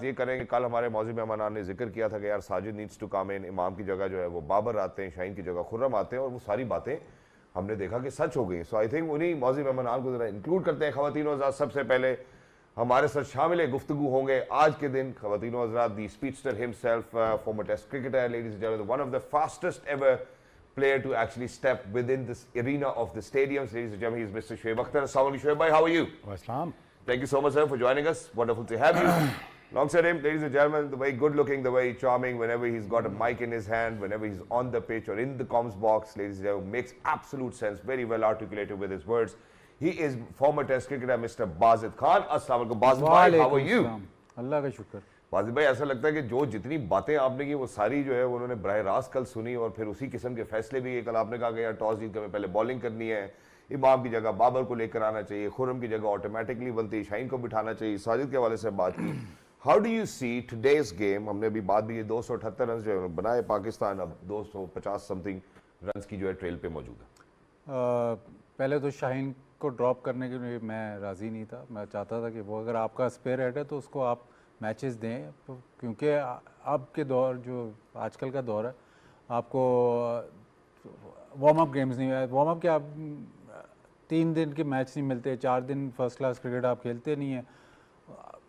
ये करेंगे, कल हमारे मौजूद मेहमान ने जिक्र किया था कि यार साजिद नीड्स टू कम इन, इमाम की जगह जो है वो बाबर आते हैं, शाहीन की जगह खुर्रम आते हैं, और वो सारी बातें हमने देखा कि सच हो गई। सो आई थिंक उन्हीं मौजूद मेहमान को जरा इंक्लूड करते हैं। ख़वातीन हज़रात, सबसे पहले हमारे साथ शामिल गुफ्तगू होंगे आज के दिन ख़वातीन हज़रात the speedster himself, former test cricketer, ladies and gentleman, one of the fastest ever player to actually step within this arena of the stadiums. Ladies and gentlemen, he is Mr. Shoaib Akhtar. Assalamu alaikum, Shoaib bhai, how are you? Assalam. Thank you so much, sir, for joining us. Wonderful to have you. Alongside him, ladies and gentlemen, the way good looking, the way charming, whenever he's got a mic in his hand, whenever he's on the pitch or in the comms box, ladies and gentlemen, makes absolute sense, very well articulated with his words. He is former test cricketer, Mr. Basit Khan. Assalamu alaikum, Basit bhai, how are you? Allah का शुक्र। वाजिद भाई, ऐसा लगता है कि जो जितनी बातें आपने की वो सारी जो है उन्होंने बराह रास्त कल सुनी, और फिर उसी किस्म के फैसले भी। कल आपने कहा कि यार टॉस जीत के हमें पहले बॉलिंग करनी है, इमाम की जगह बाबर को लेकर आना चाहिए, खुर्रम की जगह ऑटोमेटिकली बनती, शाहीन को बिठाना चाहिए, साजिद के हवाले से बात की। How do you see today's game? हमने अभी बात भी 278 रन जो है बनाए, पाकिस्तान अब 250 समथिंग रन की जो है ट्रेल पे मौजूद है। पहले तो शाहीन को ड्रॉप करने के लिए मैं राज़ी नहीं था। मैं चाहता था कि वो अगर आपका स्पेयर हेड है तो उसको आप मैचेस दें, क्योंकि अब के दौर जो आजकल का दौर है, आपको वार्म अप गेम्स नहीं है। वार्म अप के आप 3 दिन के मैच नहीं मिलते, 4 दिन फर्स्ट क्लास क्रिकेट आप खेलते नहीं हैं।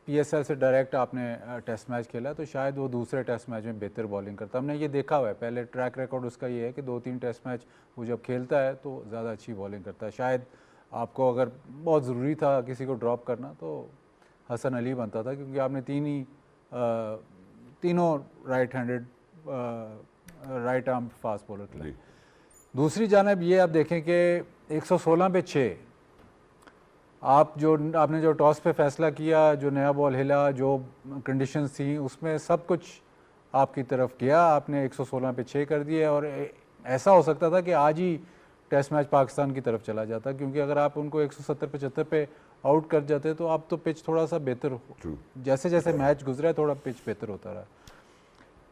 PSL से डायरेक्ट आपने टेस्ट मैच खेला तो शायद वो दूसरे टेस्ट मैच में बेहतर बॉलिंग करता। हमने ये देखा हुआ है, पहले ट्रैक रिकॉर्ड उसका ये है कि 2-3 टेस्ट मैच वो जब खेलता है तो ज़्यादा अच्छी बॉलिंग करता है। शायद आपको अगर बहुत ज़रूरी था किसी को ड्रॉप करना तो हसन अली बनता था, क्योंकि आपने तीनों right handed right arm fast bowler खिलाए। दूसरी जानब ये आप देखें कि 116 पे 6 आपने जो टॉस पे फैसला किया, जो नया बॉल हिला, जो कंडीशंस थी, उसमें सब कुछ आपकी तरफ गया। आपने 116 पे 6 कर दिए, और ऐसा हो सकता था कि आज ही टेस्ट मैच पाकिस्तान की तरफ चला जाता, क्योंकि अगर आप उनको 170-75 पे आउट कर जाते तो अब तो पिच थोड़ा सा बेहतर हो, जैसे जैसे मैच गुजरा थोड़ा पिच बेहतर होता रहा।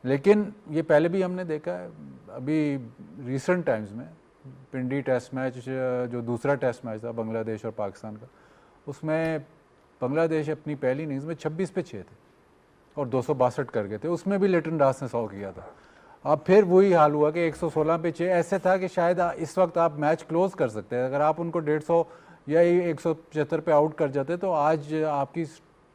लेकिन ये पहले भी हमने देखा है, अभी रिसेंट टाइम्स में पिंडी टेस्ट मैच जो दूसरा टेस्ट मैच था बांग्लादेश और पाकिस्तान का, उसमें बांग्लादेश अपनी पहली इनिंग्स में 26 पे 6 थे और 262 कर गए थे। उसमें भी लिटन दास ने 100 किया था। अब फिर वही हाल हुआ कि 116 पे 6 ऐसे था कि शायद इस वक्त आप मैच क्लोज कर सकते हैं। अगर आप उनको 150 या 175 पे आउट कर जाते तो आज आपकी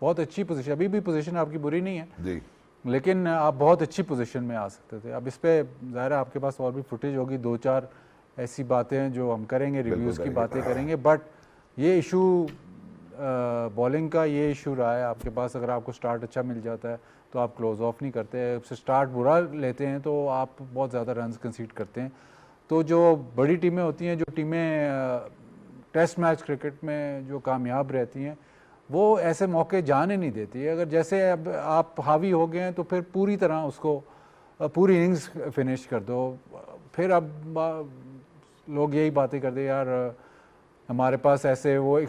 बहुत अच्छी पोजीशन, अभी भी पोजीशन आपकी बुरी नहीं है जी, लेकिन आप बहुत अच्छी पोजीशन में आ सकते थे। अब इस पे ज़ाहिर है आपके पास और भी फुटेज होगी, 2-4 ऐसी बातें हैं जो हम करेंगे, रिव्यूज़ की बातें करेंगे। बट ये इशू बॉलिंग का ये इशू रहा है आपके पास। अगर आपको स्टार्ट अच्छा मिल जाता है तो आप क्लोज ऑफ नहीं करते, स्टार्ट बुरा लेते हैं तो आप बहुत ज़्यादा रन्स कंसीड करते हैं। तो जो बड़ी टीमें होती हैं, जो टीमें टेस्ट मैच क्रिकेट में जो कामयाब रहती हैं, वो ऐसे मौके जाने नहीं देती। अगर जैसे अब आप हावी हो गए हैं तो फिर पूरी तरह उसको पूरी इनिंग्स फिनिश कर दो। फिर अब लोग यही बातें करते यार हमारे पास ऐसे वो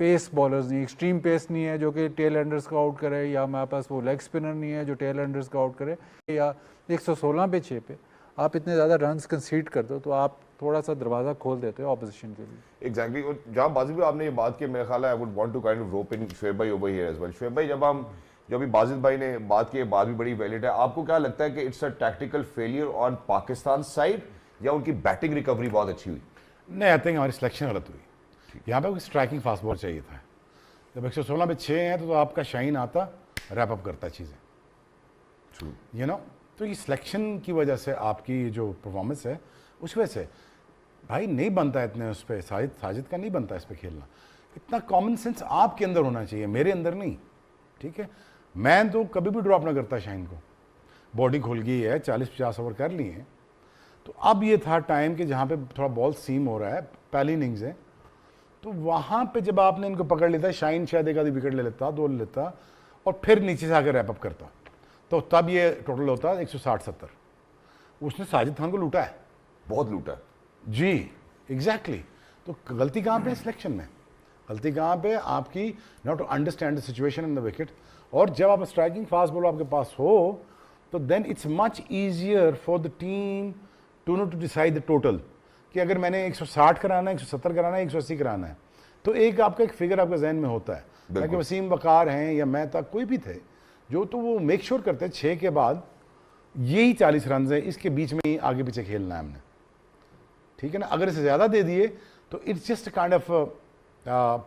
पेस बॉलर्स नहीं, एक्सट्रीम पेस नहीं है जो कि टेल एंडर्स को आउट करे, या हमारे पास वो लेग स्पिनर नहीं है जो टेल एंडर्स को आउट करे, या 116 पे 6 पे आप इतने ज़्यादा रन्स कंसीड कर दो तो आप थोड़ा सा दरवाज़ा खोल देते हो ऑपोजिशन के लिए। एग्जैक्टली। और जहाँ बाजिद भाई आपने ये बात की, मेरा ख्याल है I would want to kind of rope in Shoaib भाई over here as well. Shoaib भाई, जब अभी बाजिद भाई ने बात की, बात भी बड़ी वैलिड है, आपको क्या लगता है कि it's a tactical failure on Pakistan side या उनकी बैटिंग रिकवरी बहुत अच्छी हुई? नहीं, आई थिंक हमारी सिलेक्शन गलत हुई। यहाँ पे कोई स्ट्राइकिंग फास्ट बॉल चाहिए था। जब 116 पे 6 हैं तो आपका शाहीन आता, रैप अप करता चीज़ें, यू नो। तो ये सिलेक्शन की वजह से आपकी जो परफॉर्मेंस है उस वजह से भाई नहीं बनता इतने उस पर, साजिद का नहीं बनता इस पर खेलना। इतना कॉमन सेंस आपके अंदर होना चाहिए, मेरे अंदर नहीं, ठीक है। मैं तो कभी भी ड्रॉप ना करता शाहीन को। बॉडी खुल गई है, 40-50 ओवर कर लिए हैं, तो अब ये था टाइम कि जहाँ पे थोड़ा बॉल सीम हो रहा है, पहली इनिंग्स है, तो वहाँ पे जब आपने इनको पकड़ लेता, शाहीन शायद एक आधी विकेट ले लेता, 2 ले लेता और फिर नीचे से आकर रैप अप करता, तो तब ये टोटल होता 160-70। उसने साजिद खान को लूटा है, बहुत लूटा है जी, एग्जैक्टली। तो गलती कहाँ पे है सिलेक्शन में? गलती कहाँ पे? आपकी not to understand the situation in the wicket. और जब आप स्ट्राइकिंग फास्ट बॉलर आपके पास हो तो then it's much easier for the team to know to decide the total, कि अगर मैंने 160 कराना है, 170 कराना है, 180 कराना है, तो एक आपका एक फिगर आपके जहन में होता है। ताकि वसीम वकार हैं या मैं था, कोई भी थे, जो तो वो मेक श्योर करते हैं 6 के बाद यही 40 रन है, इसके बीच में ही आगे पीछे खेलना है हमने, ठीक है ना। अगर इसे ज़्यादा दे दिए तो it's just kind of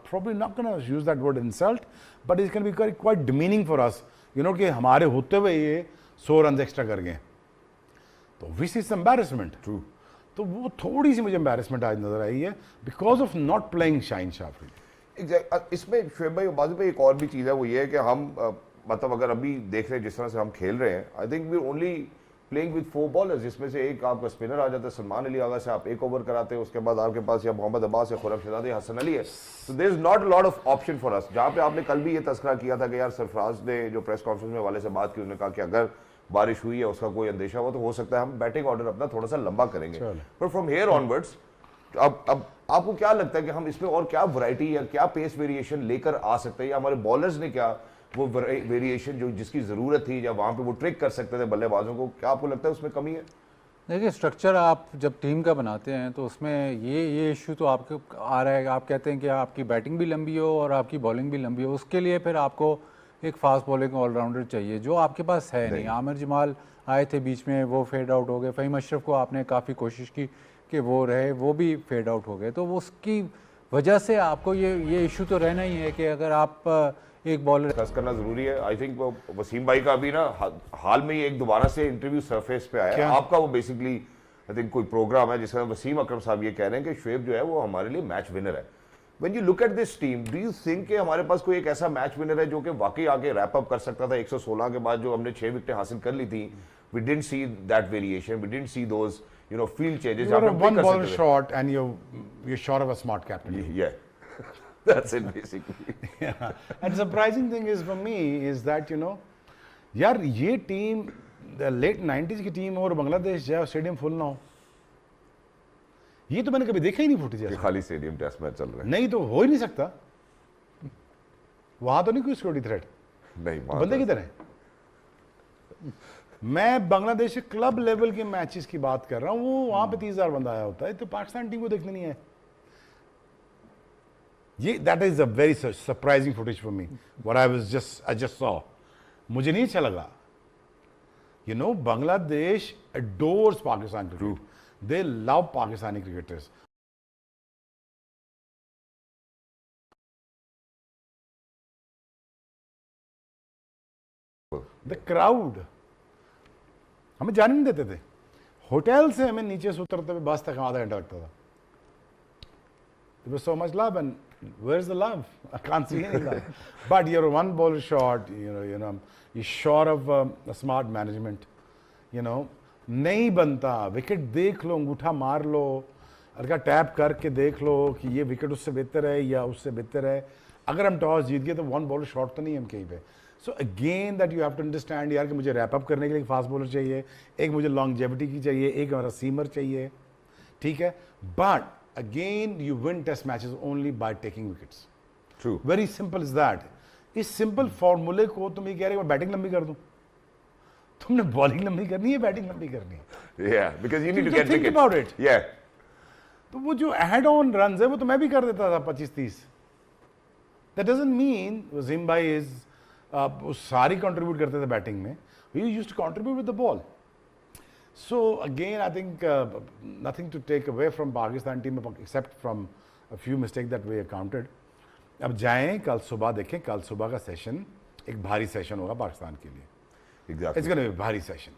probably not going to use that word insult, but it's going to be quite demeaning for us, you know, कि हमारे होते हुए ये 100 रन एक्स्ट्रा कर गए, तो विच इज एम्बैरेसमेंट। ट्रू। तो वो थोड़ी सी मुझे एम्बैरेसमेंट आज नजर आई है because of not playing Shaheen शाफरी। इसमें शुएब भाई बाजू पे एक और भी चीज़ है, वो ये है कि हम मतलब अगर अभी देख रहे हैं जिस तरह से हम खेल रहे हैं, I think we only playing with 4 bowlers, जिसमें से एक आपका स्पिनर आ जाता है सलमान अली आगा से, आप एक ओवर कराते हैं, उसके बाद आपके पास या मोहम्मद अब्बास या खुरम शहजाद या हसन अली है। तो there is not a lot of option for us. जहाँ पे आपने कल भी ये तस्करा किया था कि यार सरफराज ने जो प्रेस कॉन्फ्रेंस में वाले से बात की, उन्होंने कहा कि अगर बारिश हुई है उसका कोई अंदेशा हुआ तो हो सकता है हम बैटिंग ऑर्डर अपना थोड़ा सा लंबा करेंगे, पर फ्रॉम हियर ऑनवर्ड्स अब आपको क्या लगता है कि हम इसमें और क्या वैरायटी या क्या पेस वेरिएशन लेकर आ सकते हैं, या हमारे बॉलर्स ने क्या वो वेरिएशन जो जिसकी ज़रूरत थी या वहाँ पे वो ट्रिक कर सकते थे बल्लेबाजों को, क्या आपको लगता है उसमें कमी है? देखिए, स्ट्रक्चर आप जब टीम का बनाते हैं तो उसमें ये इशू तो आपके आ रहा है। आप कहते हैं कि आपकी बैटिंग भी लंबी हो और आपकी बॉलिंग भी लंबी हो, उसके लिए फिर आपको एक फास्ट बॉलिंग ऑलराउंडर चाहिए जो आपके पास है नहीं। आमिर जमाल आए थे बीच में, वो फेड आउट हो गए। फ़हीम अशरफ को आपने काफ़ी कोशिश की कि वो रहे, वो भी फेड आउट हो गए। तो वो उसकी वजह से आपको ये इशू तो रहना ही है कि अगर आप एक बॉलर डिस्कस करना जरूरी है। आई थिंक वो वसीम भाई का अभी ना हाल में ही एक दोबारा से इंटरव्यू सरफेस पे आया है आपका, वो बेसिकली आई थिंक कोई प्रोग्राम है जिसमें वसीम अकरम साहब ये कह रहे हैं कि शुएब जो है वो हमारे लिए मैच विनर है। When you look at this team, do you think कि हमारे पास कोई एक ऐसा मैच विनर है जो कि वाकई आगे रैप अप कर सकता था? 116 के बाद जो हमने 6 विकेटें हासिल कर ली थी, we didn't see that variation, we didn't see those you know field changes. You are a one ball short and you're short of a smart captain. Yeah. That's it basically. Yeah. And surprising thing is for me is that, you know, यार ये team late 90s की team और बांग्लादेश जाए stadium full ना हो, ये तो मैंने कभी देखा ही नहीं फुटेज। खाली स्टेडियम टेस्ट मैच चल रहा है, नहीं तो हो ही नहीं सकता। वहां तो नहीं कोई सिक्योरिटी थ्रेट, नहीं बंदे किधर हैं? मैं बांग्लादेश के क्लब लेवल के मैचेस की बात कर रहा हूं, वो वहां पे 30,000 बंदा आया होता है, तो पाकिस्तान टीम को देखने नहीं है। ये that is a very surprising footage for me, what I just saw. मुझे नहीं अच्छा लगा। You know, Bangladesh adores Pakistan cricket, they love Pakistani cricketers. The crowd हमें जाने नहीं देते थे। होटल से हमें नीचे से उतरते हुए बस तक आधा घंटा लगता था। There was so much love, and where's the love? I can't see any love. But you're one ball short. You're short of a smart management. You know, नहीं बनता। विकेट देख लो, अंगूठा मार लो, अगर टैप करके देख लो कि ये विकेट उससे बेहतर है या उससे बेहतर है। अगर हम टॉस जीत गए तो वन बॉलर शॉट तो नहीं हम कहीं पे। So again that you have to understand यार कि मुझे रैप अप करने के लिए फास्ट बॉलर चाहिए, एक मुझे लॉन्गजेविटी की चाहिए, एक हमारा सीमर चाहिए, ठीक है। But again you win test matches only by taking wickets. True, very simple is that. इस सिंपल फॉर्मूले को तुम ये कह रहे हो मैं बैटिंग लंबी कर दूं, तुमने बॉलिंग लंबी करनी है, बैटिंग लंबी करनी है। yeah, because you need to get think wickets. about it. Yeah. तो वो जो हेड ऑन रन है वो तो मैं भी कर देता था 25-30। दैट डजंट मीन वसीम भाई इज वो सारी कंट्रीब्यूट करते थे बैटिंग में, he used to contribute with the ball. So again I think nothing to take away from Pakistan team except from a few mistake that we counted. अब जाएं कल सुबह देखें, कल सुबह का सेशन एक भारी सेशन होगा पाकिस्तान के लिए। Exactly. It's going to be a भारी session,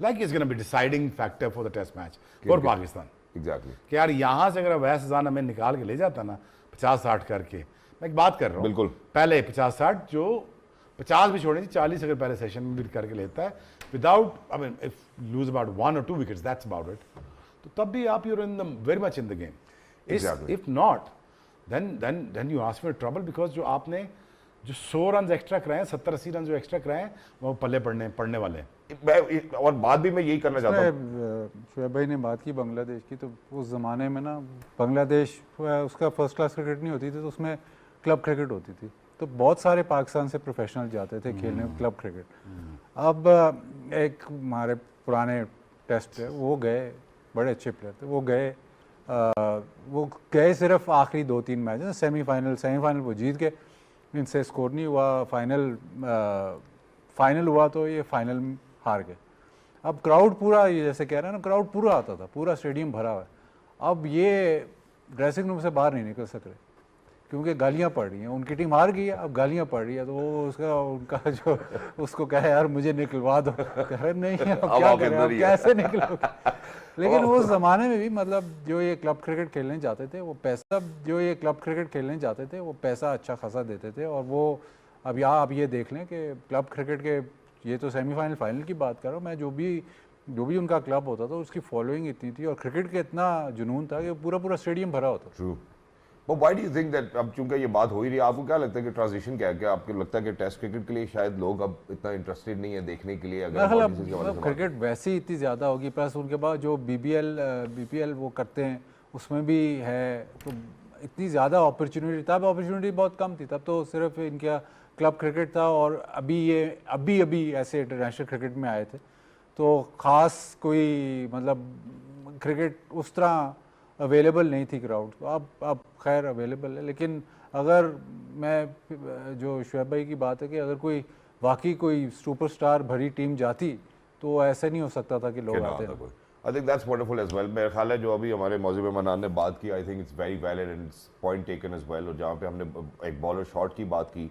like it's going to be deciding factor for the test match for Pakistan. Exactly. कि यार यहाँ से अगर वैस जान हमें निकाल के ले जाता ना 50-60 करके, मैं एक बात कर रहा हूँ, बिल्कुल पहले 50-60 जो 50 भी छोड़े 40 अगर पहले सेशन में भी करके लेता है without, I mean if lose about 1 or 2 wickets, that's about it, तो तब भी आप you're in the very much in the game. If not then you ask for trouble, because जो आपने जो 100 रन एक्स्ट्रा कराए, 70-80 रन जो एक्स्ट्रा कराए, वो पल्ले पड़ने वाले हैं। और बात भी मैं यही करना चाहता हूँ, शुएब भाई ने बात की बांग्लादेश की, तो उस ज़माने में ना बांग्लादेश उसका फर्स्ट क्लास क्रिकेट नहीं होती थी, तो उसमें क्लब क्रिकेट होती थी, तो बहुत सारे पाकिस्तान से प्रोफेशनल जाते थे खेलने क्लब क्रिकेट। अब एक हमारे पुराने टेस्ट है, वो गए, बड़े अच्छे प्लेयर थे, वो गए सिर्फ आखिरी 2-3 मैच, सेमीफाइनल वो जीत गए, इनसे स्कोर नहीं हुआ, फाइनल फाइनल हुआ तो ये फाइनल में हार गए। अब क्राउड पूरा, ये जैसे कह रहे हैं ना, क्राउड पूरा आता था, पूरा स्टेडियम भरा हुआ है। अब ये ड्रेसिंग रूम से बाहर नहीं निकल सक रहे क्योंकि गालियाँ पड़ रही हैं। उनकी टीम हार गई है, अब गालियाँ पड़ रही है, तो वो उनका जो उसको कहे यार मुझे निकलवा दो, कह रहे नहीं अब क्या करें, अब कैसे निकलोगे। लेकिन उस ज़माने में भी मतलब जो ये क्लब क्रिकेट खेलने जाते थे वो पैसा अच्छा खासा देते थे। और वो अब आप ये देख लें कि क्लब क्रिकेट के, ये तो सेमीफाइनल फाइनल की बात कर रहा हूँ मैं, जो भी उनका क्लब होता था उसकी फॉलोइंग इतनी थी और क्रिकेट का इतना जुनून था कि पूरा स्टेडियम भरा होता। True. But why do you think that, अब चूंकि ये बात हो ही रही है, आपको क्या लगता है कि ट्रांजिशन क्या है? क्या आपको लगता है कि टेस्ट क्रिकेट के लिए शायद लोग अब इतना इंटरेस्टेड नहीं है देखने के लिए? अगर क्रिकेट वैसे ही इतनी ज़्यादा होगी, प्लस उनके बाद जो BPL वो करते हैं उसमें भी है, तो इतनी ज़्यादा अपॉर्चुनिटी, तब अपॉर्चुनिटी बहुत कम थी, तब तो सिर्फ इनका क्लब क्रिकेट था। और अभी ऐसे इंटरनेशनल क्रिकेट में आए थे, तो ख़ास कोई मतलब क्रिकेट उस तरह अवेलेबल नहीं थी क्राउड। तो अब खैर अवेलेबल है। लेकिन अगर मैं जो शुएब भाई की बात है कि अगर कोई वाकई कोई सुपरस्टार भरी टीम जाती तो ऐसे नहीं हो सकता था कि लोग आते हैं। I think that's wonderful as well. मेरा ख्याल है जो अभी हमारे मौजूद मेहमान ने बात की, I think it's very valid and it's point taken as well. और जहाँ पे हमने एक बॉलर शॉट की बात की,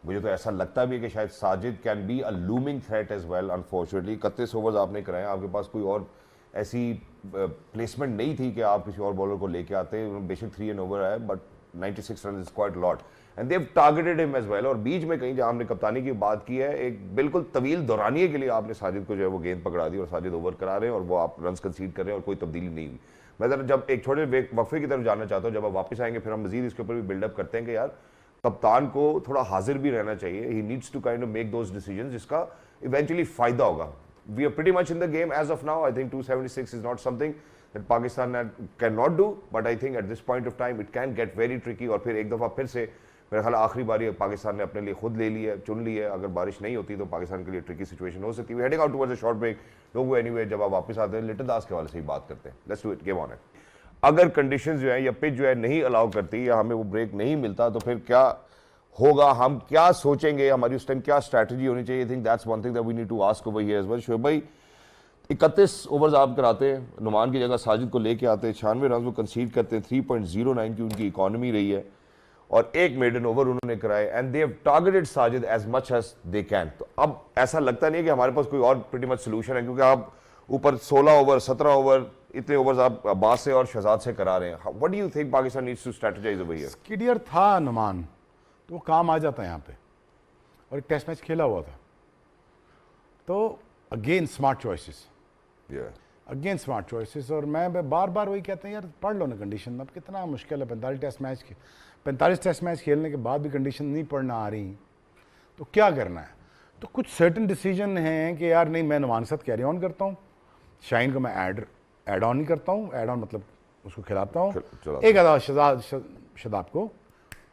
मुझे तो ऐसा लगता भी है कि शायद Sajid can be a looming threat as well. Unfortunately 31 overs आपने कराए, आपके पास कोई और ऐसी प्लेसमेंट नहीं थी कि आप किसी और बॉलर को लेके आते। बेशक 3 एंड ओवर आए, but 96 run is quite lot and they have targeted him as well. और बीच में कहीं जहाँ हमने कप्तानी की बात की है, एक बिल्कुल तवील दौरानिए के लिए आपने साजिद को जो है वो गेंद पकड़ा दी और साजिद ओवर करा रहे हैं और वो आप रन कंसीड कर रहे हैं और कोई तब्दीली नहीं हुई। मैं जरा जब एक छोटे वक्फे की तरफ जाना चाहता हूँ, जब आप वापस आएंगे फिर हम मजीद इसके ऊपर भी बिल्डअप करते हैं कि यार कप्तान को थोड़ा हाजिर भी रहना चाहिए। He needs to kind of make those decisions जिसका इवेंचुअली फायदा होगा। We are pretty much in the game as of now. I think 276 is not something that Pakistan cannot do, but I think at this point of time it can get very tricky। और फिर एक दफ़ा फिर से मेरा ख्याल आखिरी बारी पाकिस्तान ने अपने लिए खुद ले ली है, चुन ली है। अगर बारिश नहीं होती तो पाकिस्तान के लिए ट्रिकी सिचुएशन हो सकती है। Heading out towards a short break. लोग एनीवे जब आप वापस आते हैं लिटल दास के वाले से ही बात करते हैं। Let's do it, game on it. अगर कंडीशंस जो है या पिच जो है नहीं अलाउ करती या हमें वो ब्रेक नहीं मिलता तो फिर क्या होगा, हम क्या सोचेंगे, हमारी उस टाइम क्या स्ट्रैटेजी होनी चाहिए? I think that's one thing that we need to ask over here as well. Shoaib भाई 31 ओवर्स आप कराते हैं, नुमान की जगह साजिद को लेके आते हैं, 96 रन वो कंसीड करते हैं, 3.09 की उनकी इकॉनमी रही है और एक मेडन ओवर उन्होंने कराए and they have targeted Sajid as much as they can. तो अब ऐसा लगता नहीं है कि हमारे पास कोई और प्रीटी मच सोल्यूशन है, क्योंकि आप ऊपर 16 ओवर 17 ओवर इतने ओवर्स आप अब्बास से और शहजाद से करा रहे हैं। What do you think Pakistan needs to strategize over here? Skiddier था नुमान, तो वो काम आ जाता है यहाँ पे, और एक टेस्ट मैच खेला हुआ था। तो again smart choices, again smart choices. और मैं बार बार वही कहते हैं यार पढ़ लो ना कंडीशन। अब कितना मुश्किल है 45 टेस्ट मैच खेलने के बाद भी कंडीशन नहीं पढ़ना आ रही, तो क्या करना है? तो कुछ सर्टन डिसीजन हैं कि यार नहीं, मैं नुमान के साथ कैरी ऑन करता हूँ, शाहीन को मैं ऐड ऑन नहीं करता हूँ, ऐड ऑन मतलब उसको खिलाता हूँ, एक आधा शदाब को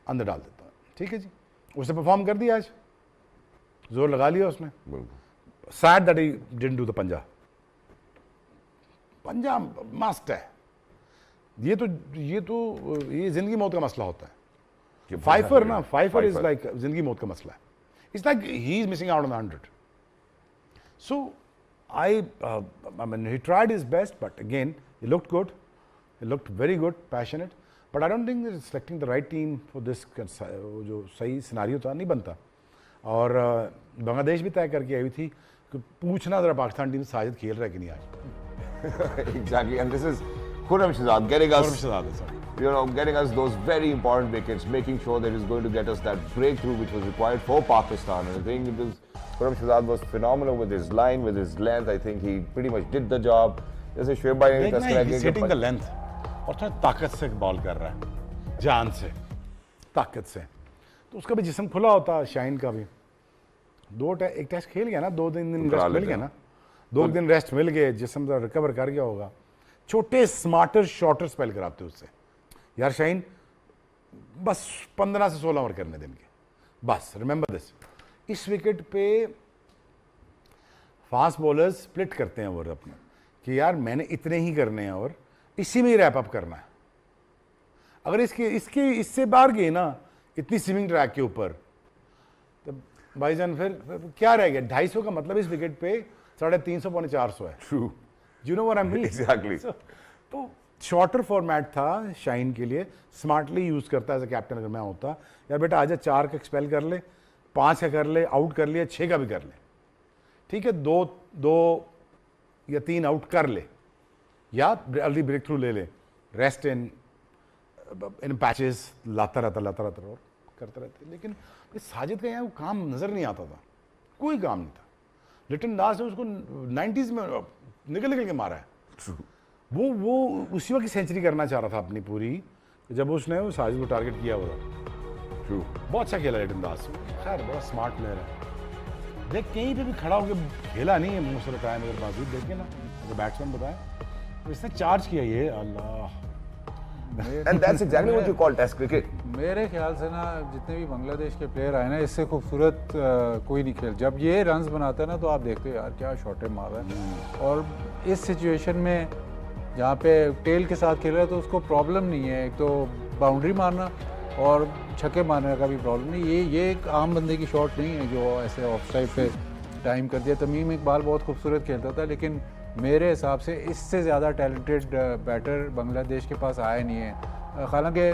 अंदर डाल देता हूँ। ठीक है जी, उसने परफॉर्म कर दिया, आज जोर लगा लिया उसने। Sad that he didn't do the पंजा मस्ट है। ये जिंदगी मौत का मसला होता है। फाइफर इज लाइक जिंदगी मौत का मसला है। It's like he is missing out on 100। So I mean, he tried his best, but again, he looked good. He looked very good, passionate. But I don't think that selecting the right team for this जो सही scenario था नहीं बनता। और बांग्लादेश भी तय करके आई थी कि पूछना जरा पाकिस्तान टीम साजिद खेल रहा है कि नहीं आज। Exactly, and this is Khurram Shahzad getting us those very important wickets, making sure that he's going to get us that breakthrough which was required for Pakistan. And I think it was Khurram Shahzad was phenomenal with his line, with his length. I think he pretty much did the job. जैसे शुएब भाई ने touch किया, hitting the length और थोड़ा ताकत से ball कर रहा है, जान से, ताकत से। तो उसका भी जिस्म खुला होता, शाहीन का भी। एक टेस्ट खेल गया ना, 2-3 दिन रेस्ट मिल गया ना, 2 दिन रेस्ट मिल गए, जिस्म रिकवर कर गया होगा। छोटे स्मार्टर शॉर्टर स्पेल कराते उससे। यार शाहीन बस 15 से 16 ओवर करने दिन के, बस रिमेंबर दिस। इस विकेट पे फास्ट बॉलर्स स्प्लिट करते हैं ओवर अपने कि यार मैंने इतने ही करने हैं और इसी में ही रैप अप करना है। अगर इससे बाहर गए ना इतनी स्विमिंग ट्रैक के ऊपर, तो भाईजान फिर क्या रह गया? 250 का मतलब इस विकेट पे 350 पौने 400 है। True. You know what I mean? Exactly. तो शॉर्टर फॉर्मेट था शाइन के लिए, स्मार्टली यूज करता एज अ कैप्टन अगर मैं होता, यार बेटा आजा 4 का एक्सपेल कर ले, 5 का कर ले, आउट कर लिया, 6 का भी कर ले, ठीक है, 2 या 3 आउट कर ले, या अर्ली ब्रेक थ्रू ले ले, रेस्ट इन पैचेस लाता रहता और करते रहते। लेकिन साजिद का यहाँ वो काम नजर नहीं आता था, कोई काम नहीं था। लिटन दास ने उसको 90s में निकल के मारा है। वो उसी वक्त सेंचुरी करना चाह रहा था अपनी पूरी, जब उसने वो साजिद को टारगेट किया हुआ था। बहुत अच्छा खेला लिटन दास, खैर बड़ा स्मार्ट प्लेयर है। देख कहीं पे भी खड़ा होकर खेला नहीं है मोस्ट ऑफ द टाइम, अगर बाजूद देखे ना, अगर बैट्समैन बताएं तो इसने चार्ज किया ये, अल्लाह। And that's exactly what you call test cricket. मेरे ख्याल से ना जितने भी बांग्लादेश के प्लेयर आए ना, इससे खूबसूरत कोई नहीं खेल। जब ये रन्स बनाता है ना तो आप देखते हो यार क्या शॉटें मार रहा है। और इस सिचुएशन में जहाँ पे टेल के साथ खेल रहा है तो उसको प्रॉब्लम नहीं है, एक तो बाउंड्री मारना और छक्के मारने का भी प्रॉब्लम नहीं। ये एक आम बंदे की शॉट नहीं है जो ऐसे ऑफ साइड पे टाइम कर दिया। तमीम इकबाल बहुत खूबसूरत खेलता था, लेकिन मेरे हिसाब से इससे ज़्यादा टैलेंटेड बैटर बांग्लादेश के पास आया नहीं है। हालांकि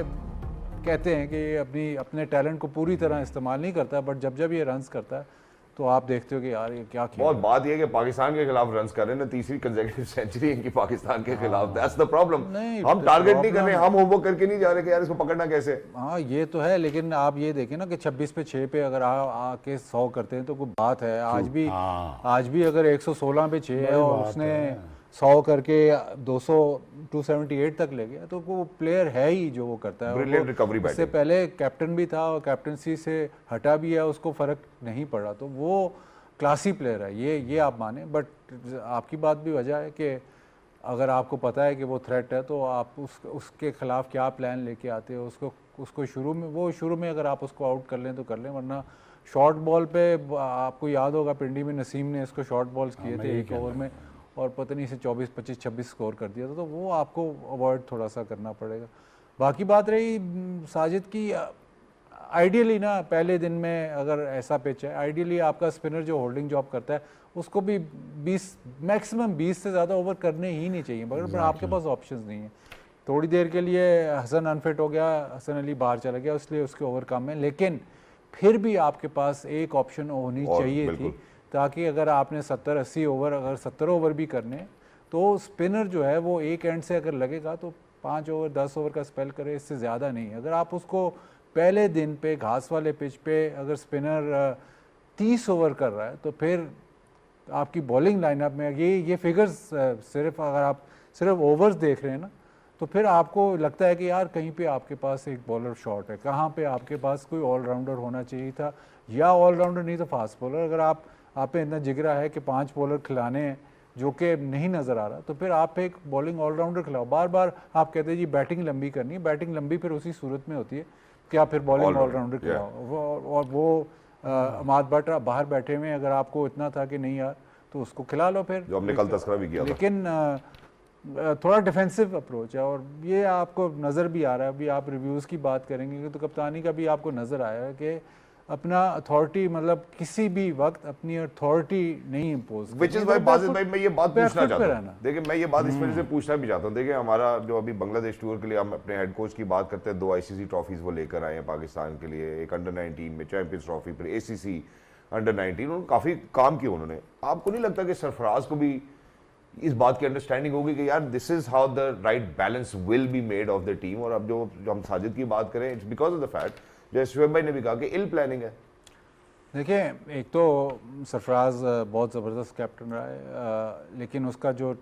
कहते हैं कि ये अपने टैलेंट को पूरी तरह इस्तेमाल नहीं करता, बट जब ये रन्स करता है तो आप देखते हो कि यार ये क्या खेल। बहुत बात ये कि पाकिस्तान के खिलाफ रन्स कर रहे हैं ना, तीसरी कंसेक्यूटिव सेंचुरी इनकी पाकिस्तान के खिलाफ। That's the problem. हम टारगेट नहीं कर रहे, हम होमवर्क करके नहीं जा रहे कि यार इसको पकड़ना कैसे। हाँ ये तो है, लेकिन आप ये देखें ना कि 26 पे 6 पे अगर आके 100 करते हैं तो कोई बात है। आज भी अगर 116 पे 6 है और उसने 100 करके 278 तक ले गया, तो वो प्लेयर है ही जो वो करता है। Brilliant recovery batting. इससे पहले कैप्टन भी था और कैप्टनसी से हटा भी है, उसको फ़र्क नहीं पड़ा, तो वो क्लासी प्लेयर है, ये आप माने। बट आपकी बात भी वजह है कि अगर आपको पता है कि वो थ्रेट है तो आप उसके खिलाफ क्या प्लान लेके आते हो। उसको शुरू में अगर आप उसको आउट कर लें तो कर लें, वरना शॉर्ट बॉल पे आपको याद होगा पिंडी में नसीम ने इसको शॉर्ट बॉल्स किए थे एक ओवर में और पता नहीं से 24, 25, 26 स्कोर कर दिया था, तो वो आपको अवॉइड थोड़ा सा करना पड़ेगा। बाकी बात रही साजिद की, आइडियली ना पहले दिन में अगर ऐसा पिच है, आइडियली आपका स्पिनर जो होल्डिंग जॉब करता है उसको भी 20 मैक्सिमम 20 से ज़्यादा ओवर करने ही नहीं चाहिए, मगर आपके पास ऑप्शंस नहीं है। थोड़ी देर के लिए हसन अनफिट हो गया, हसन अली बाहर चला गया, इसलिए उसके ओवर कम है, लेकिन फिर भी आपके पास एक ऑप्शन होनी चाहिए थी, ताकि अगर आपने 70-80 ओवर, अगर 70 ओवर भी करने तो स्पिनर जो है वो एक एंड से अगर लगेगा तो 5 ओवर 10 ओवर का स्पेल करे, इससे ज़्यादा नहीं। अगर आप उसको पहले दिन पे घास वाले पिच पे अगर स्पिनर 30 ओवर कर रहा है तो फिर आपकी बॉलिंग लाइनअप में ये फिगर्स सिर्फ अगर आप सिर्फ ओवर्स देख रहे हैं ना, तो फिर आपको लगता है कि यार कहीं पे आपके पास एक बॉलर शॉर्ट है, कहाँ पे आपके पास कोई ऑलराउंडर होना चाहिए था, या ऑलराउंडर नहीं तो फास्ट बॉलर। अगर आप पे इतना जिगरा है कि 5 बॉलर खिलाने हैं जो कि नहीं नज़र आ रहा, तो फिर आप एक बॉलिंग ऑलराउंडर खिलाओ। बार बार आप कहते हैं जी बैटिंग लंबी करनी है, बैटिंग लंबी फिर उसी सूरत में होती है कि आप फिर बॉलिंग ऑलराउंडर खिलाओ। और वो अमाद भट्ट बाहर बैठे हुए, अगर आपको इतना था कि नहीं यार तो उसको खिला लो फिर, जो हमने कल तस्करा भी किया। लेकिन थोड़ा डिफेंसिव अप्रोच है और ये आपको नज़र भी आ रहा है। अभी आप रिव्यूज़ की बात करेंगे तो कप्तानी का भी आपको नज़र आया है कि अपना अथॉरिटी, मतलब किसी भी वक्त अपनी अथॉरिटी नहीं impose. Which is why Wajid भाई मैं ये बात पूछना चाहता हूँ। देखिए मैं ये बात इस वजह से पूछना भी चाहता हूँ। देखिए हमारा जो अभी बांग्लादेश टूर के लिए हम अपने हेड कोच की बात करते हैं, 2 ICC ट्रॉफीज वो लेकर आए हैं पाकिस्तान के लिए, एक अंडर 19 में चैंपियंस ट्रॉफी, फिर ACC अंडर 19, उन्होंने काफ़ी काम किया उन्होंने। आपको नहीं लगता कि सरफराज को भी इस बात की अंडरस्टैंडिंग होगी कि यार this is how the right balance will be made of the team. और अब जो हम साजिद की बात करें, it's because of the fact, जैसे शुएब भाई ने भी कहा कि इल प्लानिंग है। देखिए एक तो सरफराज बहुत ज़बरदस्त कैप्टन रहा है, लेकिन उसका जो